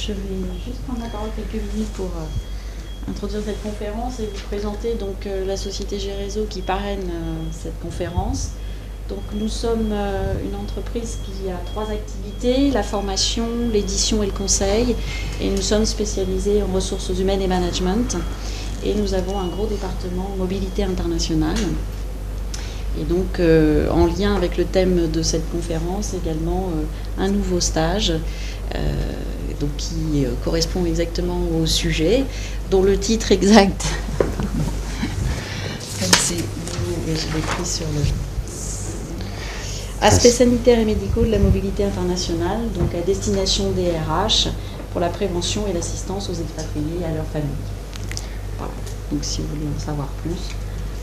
Je vais juste prendre la parole quelques minutes pour introduire cette conférence et vous présenter donc la société G-Réseau qui parraine cette conférence. Donc nous sommes une entreprise qui a 3 activités, la formation, l'édition et le conseil. Et nous sommes spécialisés en ressources humaines et management. Et nous avons un gros département mobilité internationale. Et donc en lien avec le thème de cette conférence, également un nouveau stage donc qui correspond exactement au sujet, dont le titre exact, comme c'est nouveau, et je l'ai pris sur le... Aspects sanitaires et médicaux de la mobilité internationale, donc à destination des RH, pour la prévention et l'assistance aux expatriés et à leurs familles. Voilà. Donc si vous voulez en savoir plus,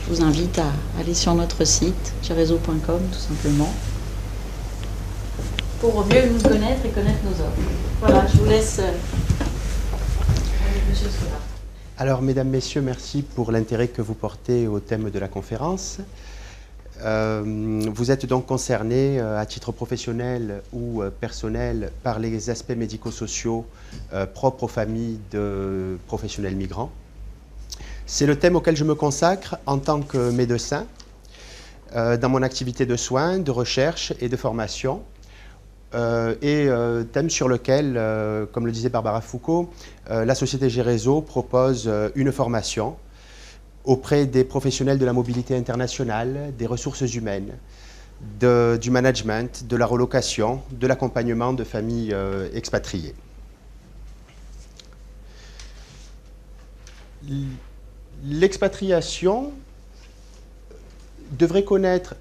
je vous invite à aller sur notre site, gréseau.com tout simplement, pour mieux nous connaître et connaître nos offres. Voilà, je vous laisse avec Monsieur Sola. Alors, mesdames, messieurs, merci pour l'intérêt que vous portez au thème de la conférence. Vous êtes donc concernés à titre professionnel ou personnel par les aspects médico-sociaux propres aux familles de professionnels migrants. C'est le thème auquel je me consacre en tant que médecin dans mon activité de soins, de recherche et de formation. Thème sur lequel, comme le disait Barbara Foucault, la société G-Réseau propose une formation auprès des professionnels de la mobilité internationale, des ressources humaines, du management, de la relocation, de l'accompagnement de familles expatriées. L'expatriation devrait connaître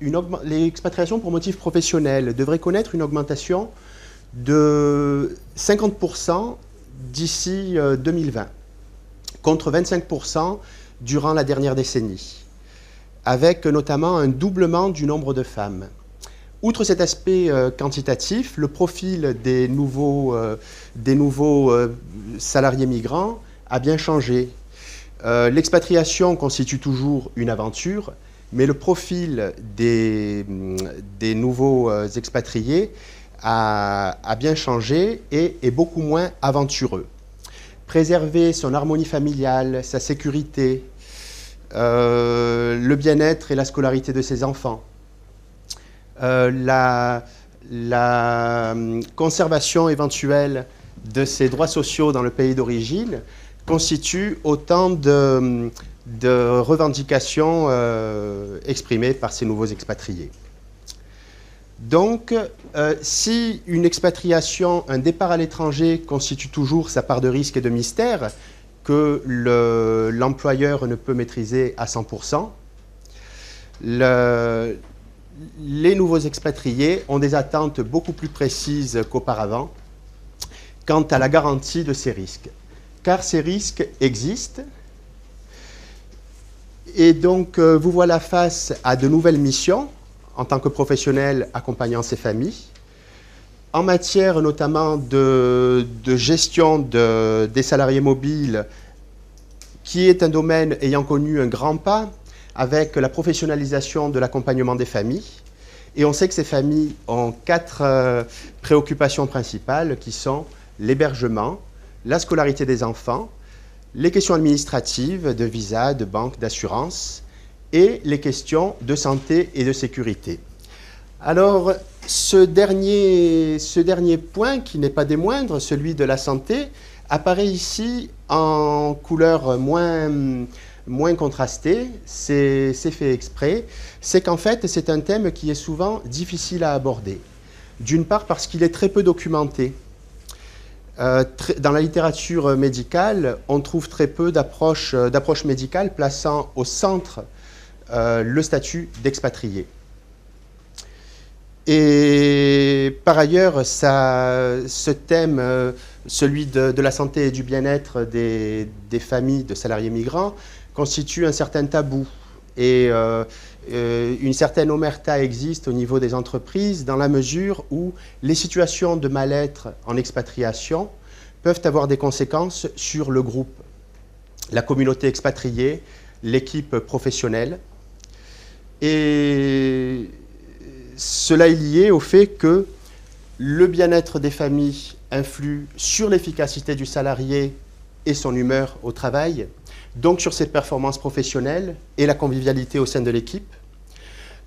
l'expatriation pour motif professionnel devrait connaître une augmentation de 50% d'ici 2020, contre 25% durant la dernière décennie, avec notamment un doublement du nombre de femmes. Outre cet aspect quantitatif, le profil des nouveaux salariés migrants a bien changé. L'expatriation constitue toujours une aventure, mais le profil des nouveaux expatriés a bien changé et est beaucoup moins aventureux. Préserver son harmonie familiale, sa sécurité, le bien-être et la scolarité de ses enfants, la conservation éventuelle de ses droits sociaux dans le pays d'origine constitue autant de revendications exprimées par ces nouveaux expatriés. Donc, si une expatriation, un départ à l'étranger constitue toujours sa part de risque et de mystère que l'employeur ne peut maîtriser à 100%, les nouveaux expatriés ont des attentes beaucoup plus précises qu'auparavant quant à la garantie de ces risques. Car ces risques existent. Et donc, vous voilà face à de nouvelles missions en tant que professionnel accompagnant ces familles, en matière notamment de gestion des salariés mobiles, qui est un domaine ayant connu un grand pas avec la professionnalisation de l'accompagnement des familles. Et on sait que ces familles ont 4 préoccupations principales qui sont l'hébergement, la scolarité des enfants, les questions administratives de visa, de banque, d'assurance et les questions de santé et de sécurité. Alors, ce dernier point, qui n'est pas des moindres, celui de la santé, apparaît ici en couleur moins contrastée. C'est fait exprès. C'est qu'en fait, c'est un thème qui est souvent difficile à aborder. D'une part parce qu'il est très peu documenté. Dans la littérature médicale, on trouve très peu d'approches médicales plaçant au centre le statut d'expatrié. Et par ailleurs, ce thème, celui de la santé et du bien-être des familles de salariés migrants, constitue un certain tabou. Et une certaine omerta existe au niveau des entreprises dans la mesure où les situations de mal-être en expatriation peuvent avoir des conséquences sur le groupe, la communauté expatriée, l'équipe professionnelle. Et cela est lié au fait que le bien-être des familles influe sur l'efficacité du salarié et son humeur au travail, donc sur ses performances professionnelles et la convivialité au sein de l'équipe,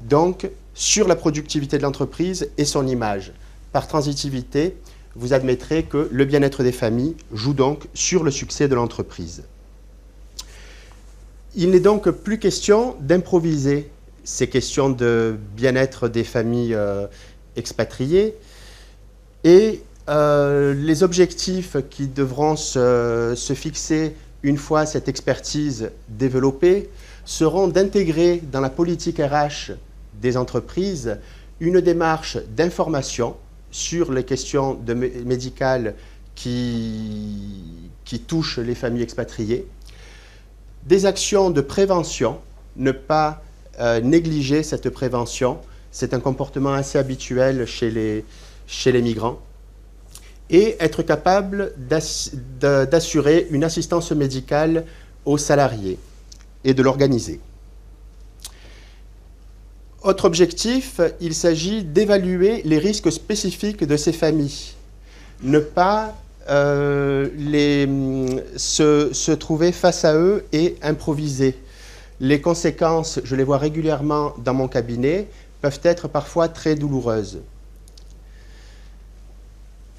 donc sur la productivité de l'entreprise et son image. Par transitivité, vous admettrez que le bien-être des familles joue donc sur le succès de l'entreprise. Il n'est donc plus question d'improviser ces questions de bien-être des familles expatriées et les objectifs qui devront se fixer une fois cette expertise développée seront d'intégrer dans la politique RH des entreprises une démarche d'information sur les questions médicales qui touchent les familles expatriées, des actions de prévention, ne pas négliger cette prévention, c'est un comportement assez habituel chez les migrants, et être capable d'assurer une assistance médicale aux salariés et de l'organiser. Autre objectif, il s'agit d'évaluer les risques spécifiques de ces familles. Ne pas se trouver face à eux et improviser. Les conséquences, je les vois régulièrement dans mon cabinet, peuvent être parfois très douloureuses.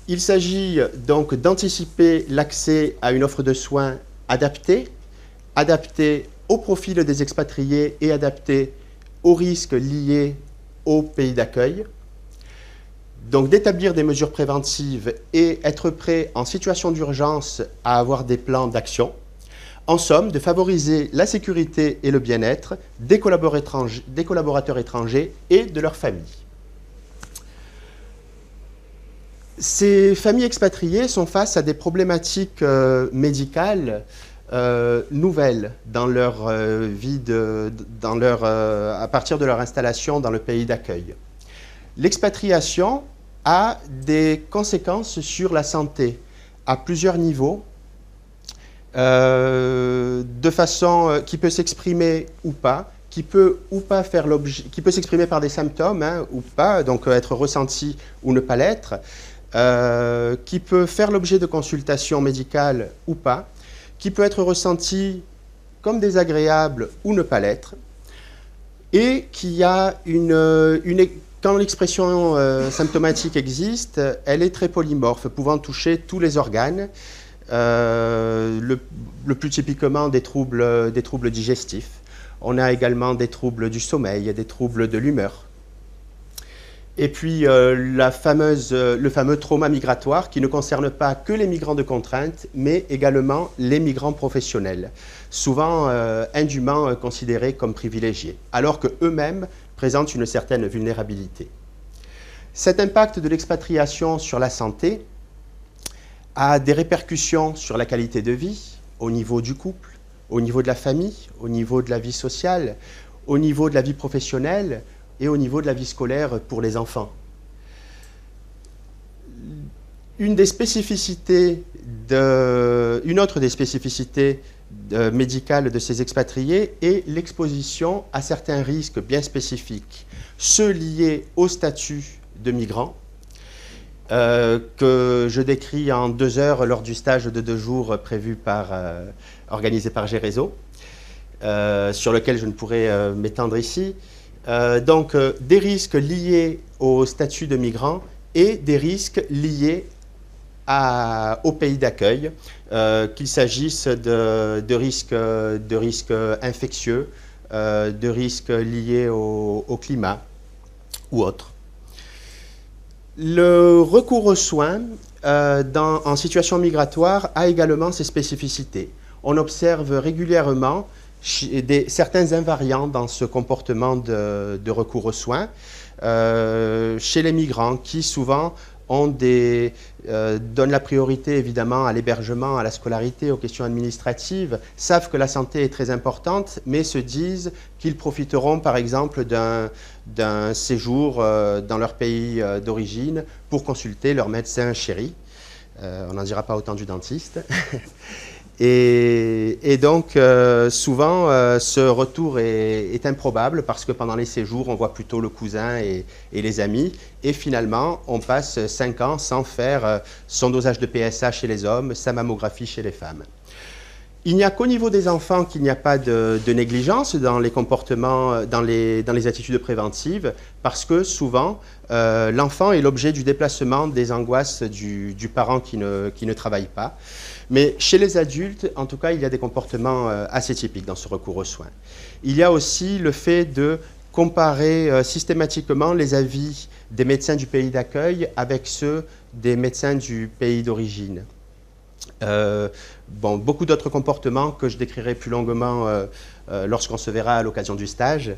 Il s'agit donc d'anticiper l'accès à une offre de soins adaptée au profil des expatriés et adaptée aux risques liés au pays d'accueil. Donc d'établir des mesures préventives et être prêt en situation d'urgence à avoir des plans d'action. En somme, de favoriser la sécurité et le bien-être des collaborateurs étrangers et de leurs familles. Ces familles expatriées sont face à des problématiques médicales nouvelles dans leur vie, à partir de leur installation dans le pays d'accueil. L'expatriation a des conséquences sur la santé à plusieurs niveaux, de façon qui peut s'exprimer ou pas, qui peut s'exprimer par des symptômes ou pas, donc être ressenti ou ne pas l'être, qui peut faire l'objet de consultations médicales ou pas, qui peut être ressenti comme désagréable ou ne pas l'être, et qui a quand l'expression symptomatique existe, elle est très polymorphe, pouvant toucher tous les organes, le plus typiquement des troubles digestifs. On a également des troubles du sommeil, des troubles de l'humeur. Et puis le fameux trauma migratoire qui ne concerne pas que les migrants de contrainte, mais également les migrants professionnels, souvent indûment considérés comme privilégiés, alors qu'eux-mêmes présentent une certaine vulnérabilité. Cet impact de l'expatriation sur la santé a des répercussions sur la qualité de vie, au niveau du couple, au niveau de la famille, au niveau de la vie sociale, au niveau de la vie professionnelle et au niveau de la vie scolaire pour les enfants. Une autre des spécificités médicales de ces expatriés est l'exposition à certains risques bien spécifiques, ceux liés au statut de migrant, que je décris en 2 heures lors du stage de 2 jours organisé par GRESO, sur lequel je ne pourrais m'étendre ici. Donc, des risques liés au statut de migrant et des risques liés au pays d'accueil, qu'il s'agisse de risques infectieux, de risques liés au climat ou autres. Le recours aux soins en situation migratoire a également ses spécificités. On observe régulièrement certains invariants dans ce comportement de recours aux soins chez les migrants qui souvent donnent la priorité évidemment à l'hébergement, à la scolarité, aux questions administratives, savent que la santé est très importante, mais se disent qu'ils profiteront par exemple d'un séjour dans leur pays d'origine pour consulter leur médecin chéri. On n'en dira pas autant du dentiste. Et donc, souvent, ce retour est improbable parce que pendant les séjours, on voit plutôt le cousin et les amis. Et finalement, on passe 5 ans sans faire son dosage de PSA chez les hommes, sa mammographie chez les femmes. Il n'y a qu'au niveau des enfants qu'il n'y a pas de négligence dans les comportements, dans les attitudes préventives, parce que souvent, l'enfant est l'objet du déplacement des angoisses du parent qui ne travaille pas. Mais chez les adultes, en tout cas, il y a des comportements assez typiques dans ce recours aux soins. Il y a aussi le fait de comparer systématiquement les avis des médecins du pays d'accueil avec ceux des médecins du pays d'origine. Beaucoup d'autres comportements que je décrirai plus longuement lorsqu'on se verra à l'occasion du stage.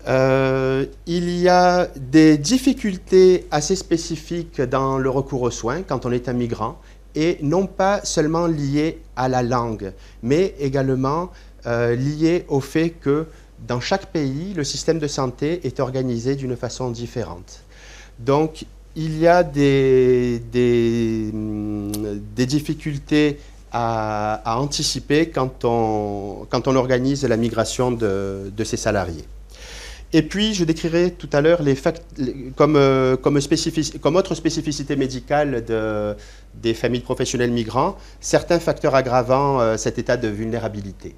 Il y a des difficultés assez spécifiques dans le recours aux soins quand on est un migrant, et non pas seulement liées à la langue, mais également liées au fait que dans chaque pays, le système de santé est organisé d'une façon différente. Donc, il y a des difficultés à anticiper quand on organise la migration de ces salariés. Et puis, je décrirai tout à l'heure comme autre spécificité médicale des familles de professionnels migrants, certains facteurs aggravant cet état de vulnérabilité.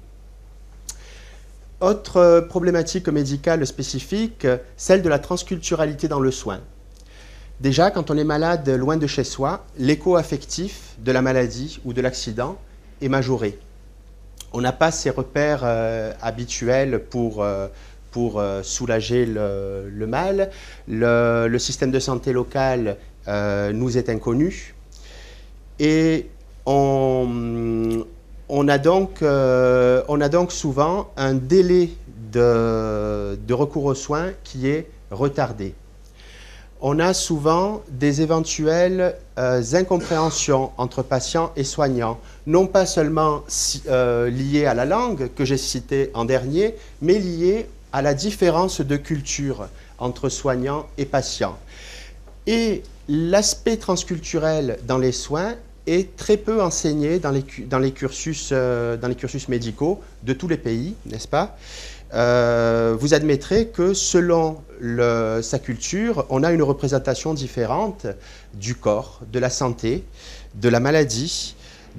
Autre problématique médicale spécifique, celle de la transculturalité dans le soin. Déjà, quand on est malade loin de chez soi, l'écho affectif de la maladie ou de l'accident est majoré. On n'a pas ces repères habituels pour soulager le mal. Le système de santé local nous est inconnu. Et on a donc souvent un délai de recours aux soins qui est retardé. On a souvent des éventuelles incompréhensions entre patients et soignants, non pas seulement liées à la langue que j'ai citée en dernier, mais liées à la différence de culture entre soignants et patients. Et l'aspect transculturel dans les soins est très peu enseigné dans les cursus médicaux de tous les pays, n'est-ce pas ? Vous admettrez que selon sa culture, on a une représentation différente du corps, de la santé, de la maladie,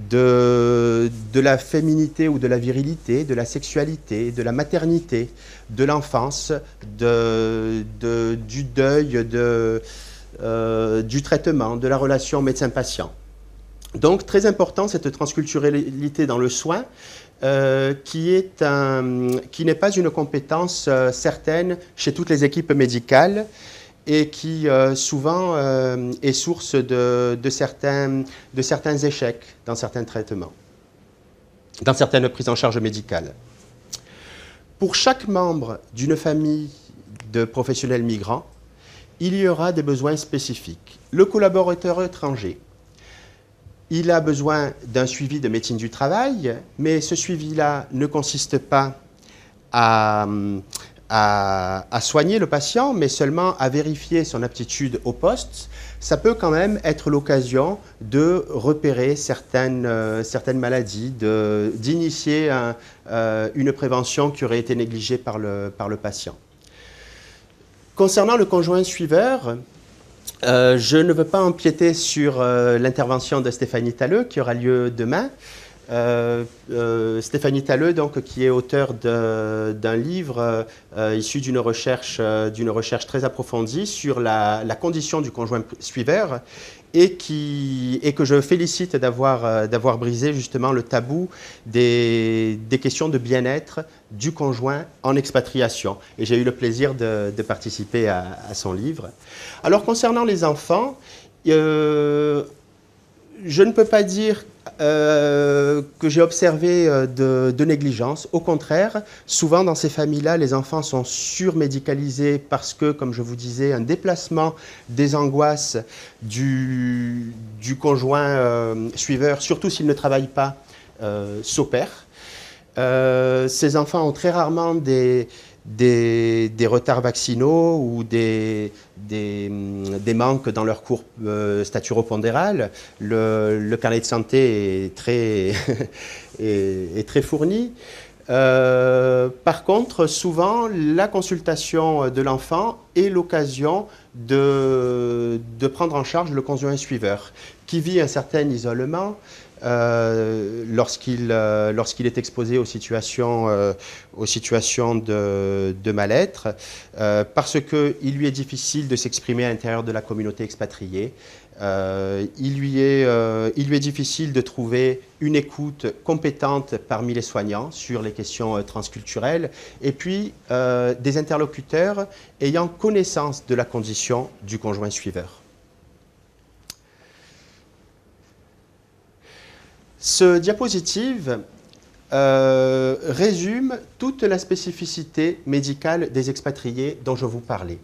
de la féminité ou de la virilité, de la sexualité, de la maternité, de l'enfance, du deuil, du traitement, de la relation médecin-patient. Donc, très important, cette transculturalité dans le soin, qui n'est pas une compétence certaine chez toutes les équipes médicales et qui souvent est source de certains échecs dans certains traitements, dans certaines prises en charge médicales. Pour chaque membre d'une famille de professionnels migrants, il y aura des besoins spécifiques. Le collaborateur étranger, il a besoin d'un suivi de médecine du travail, mais ce suivi-là ne consiste pas à soigner le patient, mais seulement à vérifier son aptitude au poste. Ça peut quand même être l'occasion de repérer certaines maladies, d'initier une prévention qui aurait été négligée par le patient. Concernant le conjoint suiveur, je ne veux pas empiéter sur l'intervention de Stéphanie Talleux qui aura lieu demain. Stéphanie Talleux, donc, qui est auteure d'un livre issu d'une recherche très approfondie sur la condition du conjoint suiveur et que je félicite d'avoir brisé justement le tabou des questions de bien-être du conjoint en expatriation. Et j'ai eu le plaisir de participer à son livre. Alors, concernant les enfants, je ne peux pas dire que j'ai observé de négligence. Au contraire, souvent dans ces familles-là, les enfants sont surmédicalisés parce que, comme je vous disais, un déplacement des angoisses du conjoint suiveur, surtout s'il ne travaille pas, s'opère. Ces enfants ont très rarement des retards vaccinaux ou des manques dans leur courbe staturopondérale. Le carnet de santé est très, est très fourni. Par contre, souvent, la consultation de l'enfant est l'occasion de prendre en charge le conjoint suiveur, qui vit un certain isolement lorsqu'il est exposé aux situations de mal-être, parce qu'il lui est difficile de s'exprimer à l'intérieur de la communauté expatriée. Il lui est difficile de trouver une écoute compétente parmi les soignants sur les questions transculturelles, et puis des interlocuteurs ayant connaissance de la condition du conjoint suiveur. Ce diapositive résume toute la spécificité médicale des expatriés dont je vous parlais.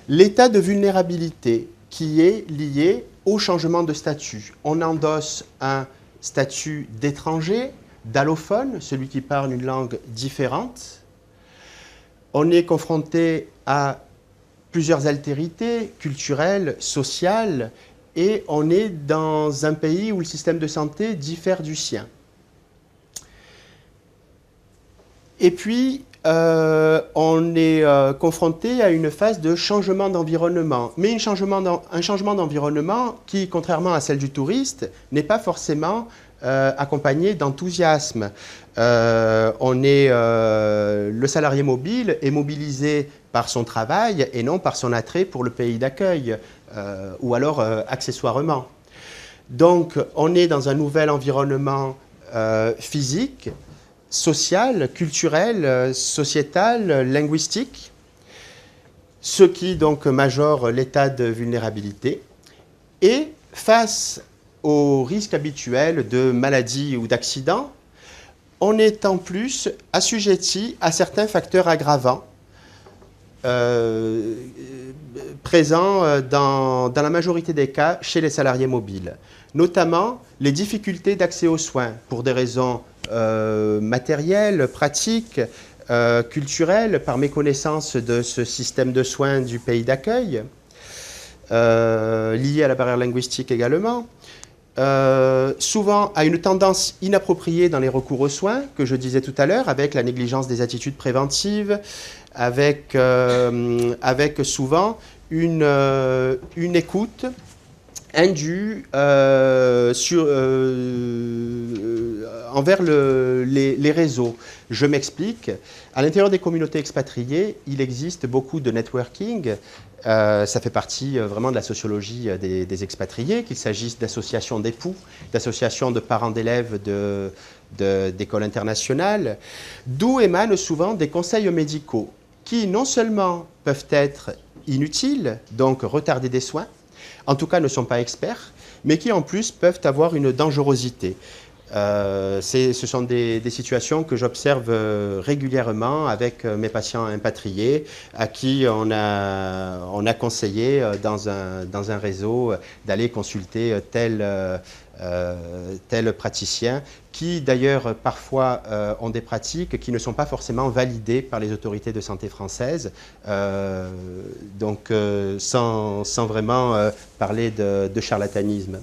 L'état de vulnérabilité qui est lié au changement de statut. On endosse un statut d'étranger, d'allophone, celui qui parle une langue différente. On est confronté à plusieurs altérités culturelles, sociales, et on est dans un pays où le système de santé diffère du sien. Et puis, on est confronté à une phase de changement d'environnement, mais un changement d'environnement qui, contrairement à celle du touriste, n'est pas forcément accompagné d'enthousiasme. Le salarié mobile est mobilisé par son travail et non par son attrait pour le pays d'accueil, ou alors accessoirement. Donc, on est dans un nouvel environnement physique, social, culturel, sociétal, linguistique, ce qui donc majore l'état de vulnérabilité. Et face aux risques habituels de maladie ou d'accident, on est en plus assujetti à certains facteurs aggravants présents dans la majorité des cas chez les salariés mobiles, notamment les difficultés d'accès aux soins pour des raisons matérielles, pratiques, culturelles, par méconnaissance de ce système de soins du pays d'accueil, lié à la barrière linguistique également, souvent à une tendance inappropriée dans les recours aux soins, que je disais tout à l'heure, avec la négligence des attitudes préventives, avec souvent une écoute indue envers les réseaux. Je m'explique. À l'intérieur des communautés expatriées, il existe beaucoup de networking. Ça fait partie vraiment de la sociologie des expatriés, qu'il s'agisse d'associations d'époux, d'associations de parents d'élèves d'écoles internationales, d'où émanent souvent des conseils médicaux qui non seulement peuvent être inutiles, donc retarder des soins, en tout cas ne sont pas experts, mais qui en plus peuvent avoir une dangerosité. Ce sont des situations que j'observe régulièrement avec mes patients impatriés à qui on a conseillé dans un réseau d'aller consulter tel praticien qui d'ailleurs parfois ont des pratiques qui ne sont pas forcément validées par les autorités de santé françaises, donc sans vraiment parler de charlatanisme.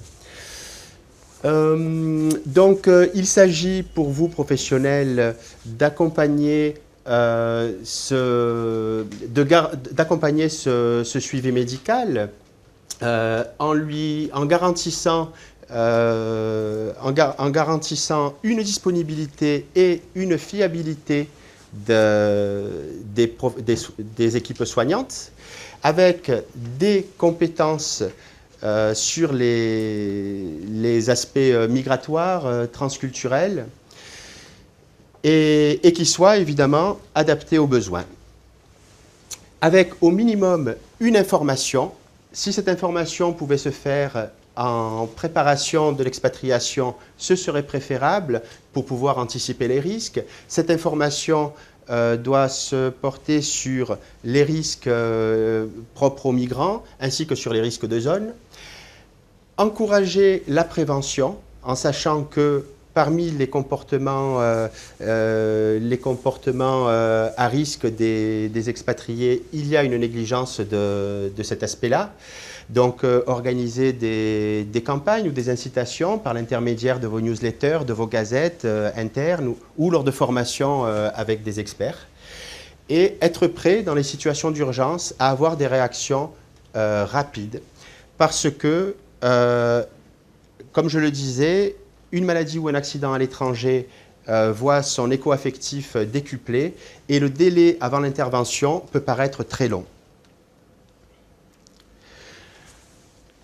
Il s'agit pour vous, professionnels, d'accompagner ce suivi médical en garantissant une disponibilité et une fiabilité des équipes soignantes, avec des compétences sur les aspects migratoires, transculturels, et qui soient évidemment adaptés aux besoins. Avec au minimum une information, si cette information pouvait se faire en préparation de l'expatriation, ce serait préférable pour pouvoir anticiper les risques. Cette information doit se porter sur les risques propres aux migrants, ainsi que sur les risques de zone. Encourager la prévention, en sachant que parmi les comportements à risque des expatriés, il y a une négligence de cet aspect-là. Donc, organiser des campagnes ou des incitations par l'intermédiaire de vos newsletters, de vos gazettes internes ou lors de formations avec des experts. Et être prêt dans les situations d'urgence à avoir des réactions rapides. Parce que, comme je le disais, une maladie ou un accident à l'étranger voit son écho affectif décuplé et le délai avant l'intervention peut paraître très long.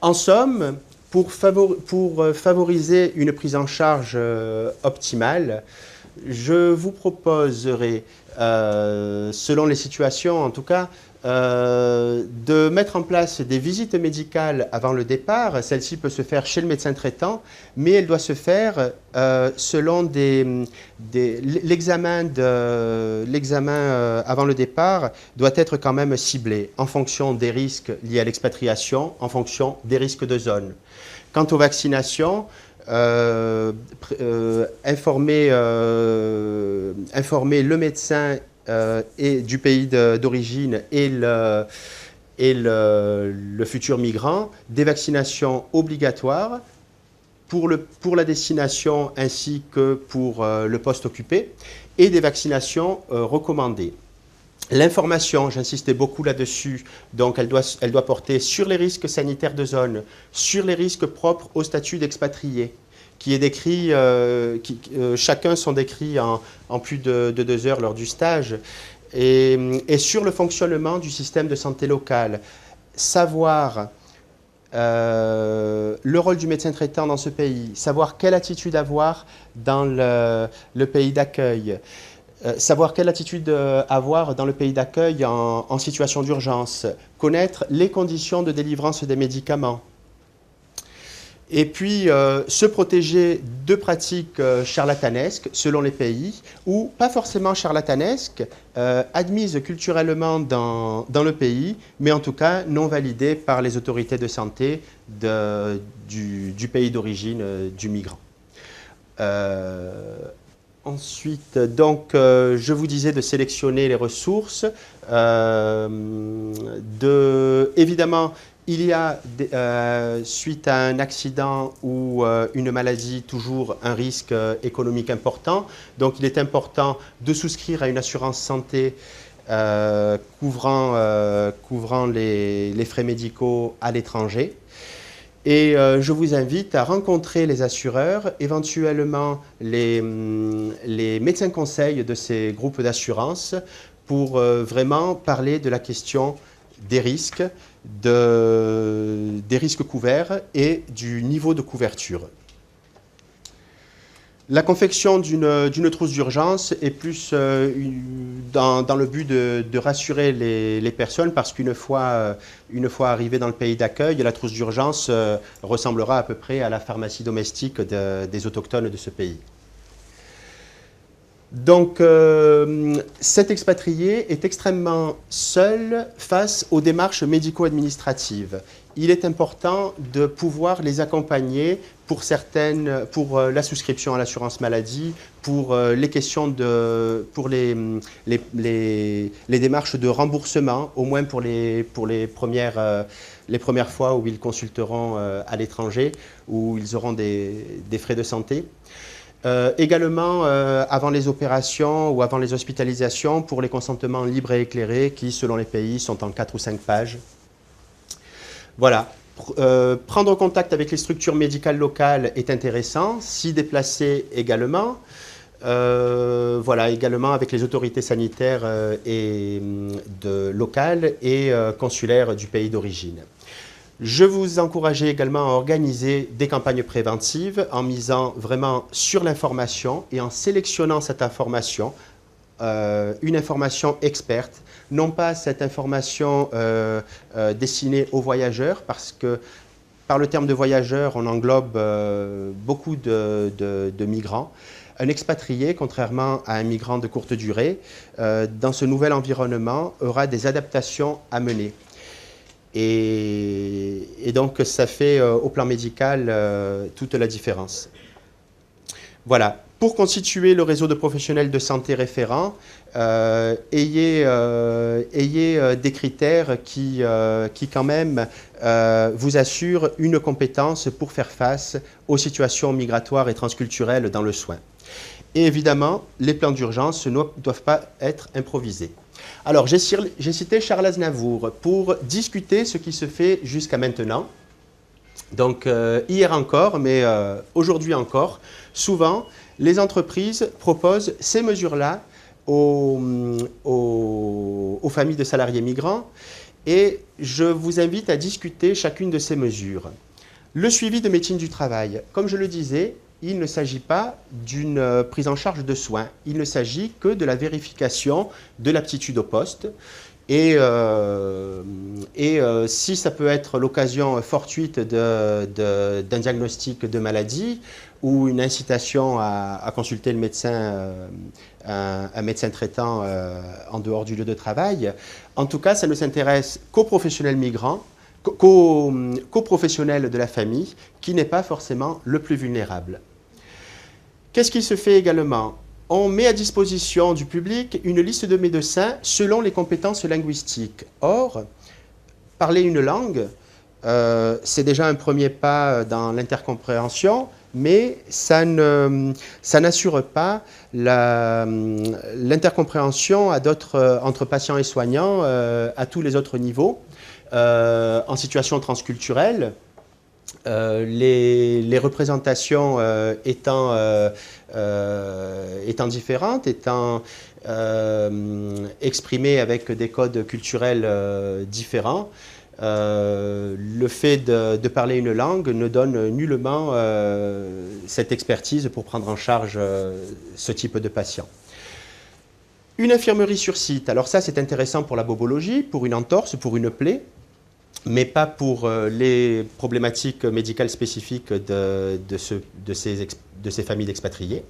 En somme, pour favoriser une prise en charge optimale, je vous proposerai, selon les situations en tout cas, de mettre en place des visites médicales avant le départ. Celle-ci peut se faire chez le médecin traitant, mais elle doit se faire selon l'examen avant le départ doit être quand même ciblé en fonction des risques liés à l'expatriation, en fonction des risques de zone. Quant aux vaccinations, informer le médecin et du pays d'origine et le futur migrant, des vaccinations obligatoires pour la destination ainsi que pour le poste occupé, et des vaccinations recommandées. L'information, j'insistais beaucoup là-dessus, donc elle doit porter sur les risques sanitaires de zone, sur les risques propres au statut d'expatrié, qui est décrit, chacun sont décrits en plus de 2 heures lors du stage, et sur le fonctionnement du système de santé local. Savoir le rôle du médecin traitant dans ce pays, savoir quelle attitude avoir dans le pays d'accueil, savoir quelle attitude avoir dans le pays d'accueil en situation d'urgence, connaître les conditions de délivrance des médicaments. Et puis, se protéger de pratiques charlatanesques selon les pays, ou pas forcément charlatanesques, admises culturellement dans le pays, mais en tout cas non validées par les autorités de santé du pays d'origine du migrant. Ensuite, donc, je vous disais de sélectionner les ressources, évidemment, il y a, suite à un accident ou une maladie, toujours un risque économique important. Donc, il est important de souscrire à une assurance santé couvrant les frais médicaux à l'étranger. Et je vous invite à rencontrer les assureurs, éventuellement les médecins conseils de ces groupes d'assurance pour vraiment parler de la question des risques couverts et du niveau de couverture. La confection d'une trousse d'urgence est plus dans le but de rassurer les personnes, parce qu'une fois arrivé dans le pays d'accueil, la trousse d'urgence ressemblera à peu près à la pharmacie domestique des autochtones de ce pays. Donc, cet expatrié est extrêmement seul face aux démarches médico-administratives. Il est important de pouvoir les accompagner pour la souscription à l'assurance maladie, pour les questions pour les démarches de remboursement, au moins pour les premières fois où ils consulteront à l'étranger, où ils auront des frais de santé. Également, avant les opérations ou avant les hospitalisations, pour les consentements libres et éclairés qui, selon les pays, sont en 4 ou 5 pages. Voilà. Prendre contact avec les structures médicales locales est intéressant, s'y déplacer également. Voilà, également avec les autorités sanitaires locales et consulaires du pays d'origine. Je vous encourageais également à organiser des campagnes préventives en misant vraiment sur l'information et en sélectionnant cette information, une information experte, non pas cette information destinée aux voyageurs, parce que par le terme de voyageurs, on englobe beaucoup de migrants. Un expatrié, contrairement à un migrant de courte durée, dans ce nouvel environnement, aura des adaptations à mener. Et donc, ça fait au plan médical toute la différence. Voilà. Pour constituer le réseau de professionnels de santé référents, ayez des critères qui quand même vous assurent une compétence pour faire face aux situations migratoires et transculturelles dans le soin. Et évidemment, les plans d'urgence ne doivent pas être improvisés. Alors, j'ai cité Charles Aznavour pour discuter ce qui se fait jusqu'à maintenant. Donc, hier encore, mais aujourd'hui encore, souvent, les entreprises proposent ces mesures-là aux familles de salariés migrants et je vous invite à discuter chacune de ces mesures. Le suivi de médecine du travail, comme je le disais, il ne s'agit pas d'une prise en charge de soins, il ne s'agit que de la vérification de l'aptitude au poste. Et si ça peut être l'occasion fortuite d'un diagnostic de maladie ou une incitation à consulter le médecin, un médecin traitant en dehors du lieu de travail, en tout cas, ça ne s'intéresse qu'aux professionnels migrants, qu'aux professionnels de la famille, qui n'est pas forcément le plus vulnérable. Qu'est-ce qui se fait également ? On met à disposition du public une liste de médecins selon les compétences linguistiques. Or, parler une langue, c'est déjà un premier pas dans l'intercompréhension, mais ça n'assure pas l'intercompréhension entre patients et soignants à tous les autres niveaux. En situation transculturelle, les représentations étant différentes, étant exprimées avec des codes culturels différents, le fait de parler une langue ne donne nullement cette expertise pour prendre en charge ce type de patient. Une infirmerie sur site, alors ça c'est intéressant pour la bobologie, pour une entorse, pour une plaie, mais pas pour les problématiques médicales spécifiques de ces familles d'expatriés.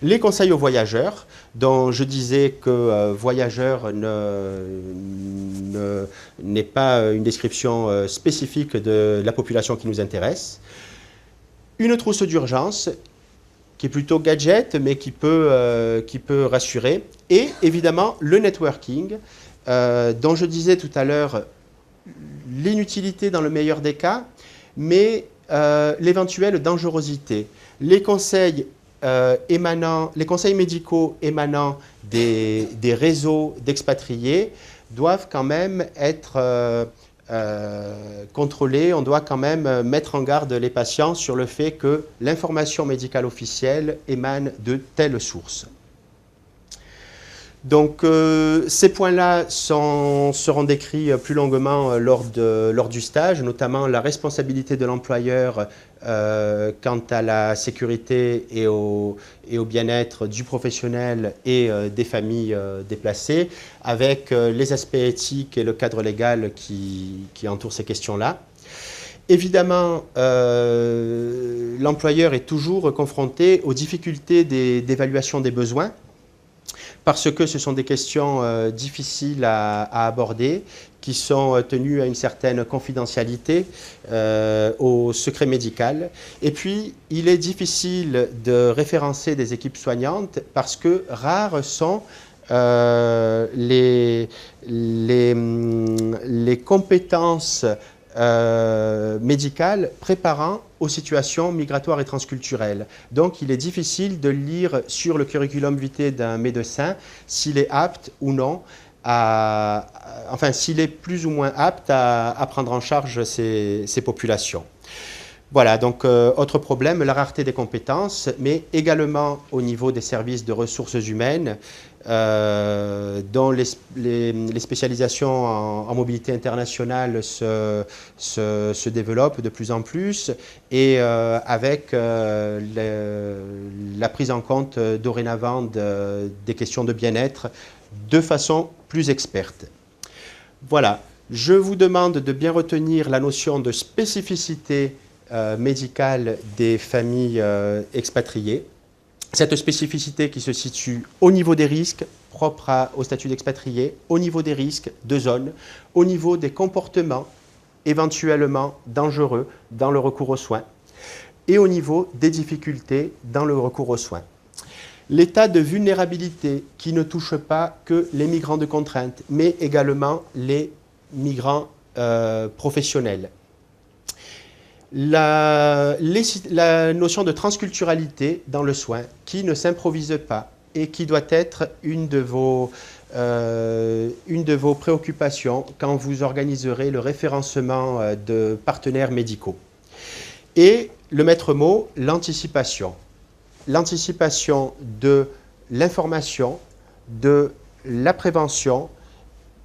Les conseils aux voyageurs, dont je disais que voyageurs n'est pas une description spécifique de la population qui nous intéresse. Une trousse d'urgence, qui est plutôt gadget, mais qui peut rassurer. Et évidemment, le networking, dont je disais tout à l'heure, l'inutilité dans le meilleur des cas, mais l'éventuelle dangerosité. Les conseils médicaux émanant des réseaux d'expatriés doivent quand même être contrôlés. On doit quand même mettre en garde les patients sur le fait que l'information médicale officielle émane de telle source. Donc ces points-là seront décrits plus longuement lors du stage, notamment la responsabilité de l'employeur quant à la sécurité et au bien-être du professionnel et des familles déplacées, avec les aspects éthiques et le cadre légal qui entourent ces questions-là. Évidemment, l'employeur est toujours confronté aux difficultés d'évaluation des besoins, parce que ce sont des questions difficiles à aborder, qui sont tenues à une certaine confidentialité, au secret médical. Et puis, il est difficile de référencer des équipes soignantes parce que rares sont les compétences médicales préparant aux situations migratoires et transculturelles. Donc, il est difficile de lire sur le curriculum vitae d'un médecin s'il est apte ou non s'il est plus ou moins apte à prendre en charge ces populations. Voilà, donc autre problème, la rareté des compétences, mais également au niveau des services de ressources humaines, dont les spécialisations en mobilité internationale se développent de plus en plus, et avec la prise en compte dorénavant des questions de bien-être de façon plus experte. Voilà, je vous demande de bien retenir la notion de spécificité médicale des familles expatriées. Cette spécificité qui se situe au niveau des risques propres au statut d'expatrié, au niveau des risques de zone, au niveau des comportements éventuellement dangereux dans le recours aux soins, et au niveau des difficultés dans le recours aux soins. L'état de vulnérabilité qui ne touche pas que les migrants de contrainte, mais également les migrants professionnels. La notion de transculturalité dans le soin qui ne s'improvise pas et qui doit être une de vos préoccupations quand vous organiserez le référencement de partenaires médicaux. Et le maître mot, l'anticipation. L'anticipation de l'information, de la prévention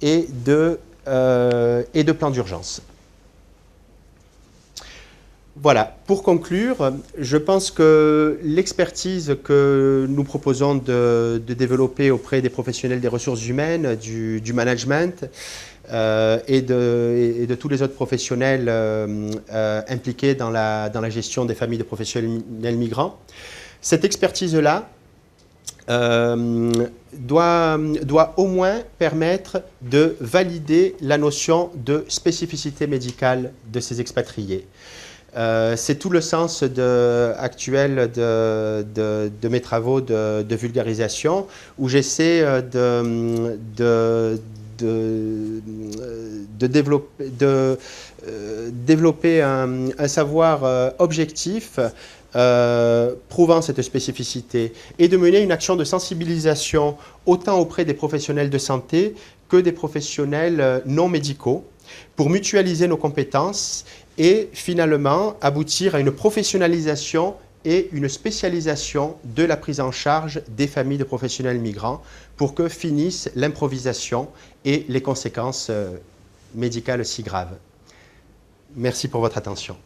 et de plans d'urgence. Voilà, pour conclure, je pense que l'expertise que nous proposons de développer auprès des professionnels des ressources humaines, du management et de tous les autres professionnels impliqués dans la gestion des familles de professionnels migrants, cette expertise-là doit au moins permettre de valider la notion de spécificité médicale de ces expatriés. C'est tout le sens actuel de mes travaux de vulgarisation, où j'essaie de développer un savoir objectif prouvant cette spécificité et de mener une action de sensibilisation autant auprès des professionnels de santé que des professionnels non médicaux pour mutualiser nos compétences et finalement aboutir à une professionnalisation et une spécialisation de la prise en charge des familles de professionnels migrants pour que finissent l'improvisation et les conséquences médicales si graves. Merci pour votre attention.